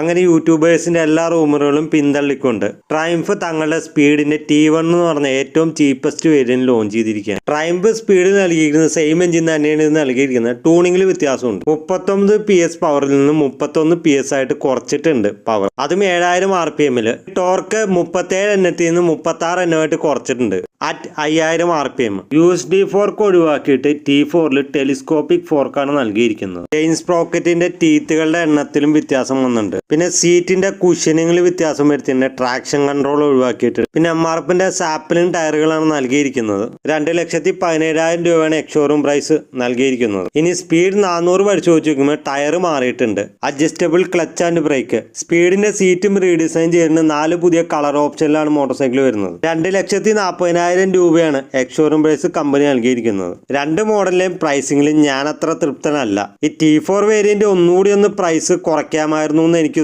അങ്ങനെ യൂട്യൂബേഴ്സിന്റെ എല്ലാ റൂമറുകളും പിന്തള്ളിക്കൊണ്ട് ട്രയംഫ് തങ്ങളുടെ സ്പീഡിന്റെ T1 എന്ന് പറഞ്ഞ ഏറ്റവും ചീപ്പസ്റ്റ് വേരിയന്റ് ലോഞ്ച് ചെയ്തിരിക്കുകയാണ്. ട്രയംഫ് സ്പീഡ് നൽകിയിരിക്കുന്നത് സെയിം എഞ്ചിൻ തന്നെയാണ് ഇത് നൽകിയിരിക്കുന്നത്. ട്യൂണിംഗിൽ വ്യത്യാസമുണ്ട്. 39 PS പവറിൽ നിന്ന് 31 PS ആയിട്ട് കുറച്ചിട്ടുണ്ട് പവർ. അതും 7000 RPM. ടോർക്ക് 37 Nm നിന്ന് 36 Nm ആയിട്ട് കുറച്ചിട്ടുണ്ട് അറ്റ് 5000 RPM. USB ഫോർക്ക് ഒഴിവാക്കിയിട്ട് T4 ടെലിസ്കോപ്പിക് ഫോർക്കാണ് നൽകിയിരിക്കുന്നത്. ചെയിൻ സ്പ്രോക്കറ്റിന്റെ ടീത്തുകളുടെ എണ്ണത്തിലും വ്യത്യാസം വന്നിട്ടുണ്ട്. പിന്നെ സീറ്റിന്റെ കുഷനിങ്ങിൽ വ്യത്യാസം വരുത്തിയിട്ടുണ്ട്. ട്രാക്ഷൻ കൺട്രോൾ ഒഴിവാക്കിയിട്ട് പിന്നെ MRFന്റെ സാപ്പിലിൻ ടയറുകളാണ് നൽകിയിരിക്കുന്നത്. 2,17,000 രൂപയാണ് എക്സ്ഷോറൂം പ്രൈസ് നൽകിയിരിക്കുന്നത്. ഇനി സ്പീഡ് 400 പഠിച്ചു നോക്കുമ്പോൾ ടയർ മാറിയിട്ടുണ്ട്. Adjustable clutch and brake. സ്പീഡിന്റെ സീറ്റും റീഡിസൈൻ ചെയ്യുന്ന 4 പുതിയ കളർ ഓപ്ഷനിലാണ് മോട്ടോർ സൈക്കിൾ വരുന്നത്. 2,40,000 രൂപയാണ് എക്സ്ഷോറൂം പ്രൈസ് കമ്പനി നൽകിയിരിക്കുന്നത്. രണ്ട് മോഡലിലെയും പ്രൈസിംഗിലും ഞാൻ അത്ര തൃപ്തനല്ല. ഈ T4 വേരിയന്റ് ഒന്നുകൂടി ഒന്ന് പ്രൈസ് കുറയ്ക്കാമായിരുന്നു എന്ന് എനിക്ക്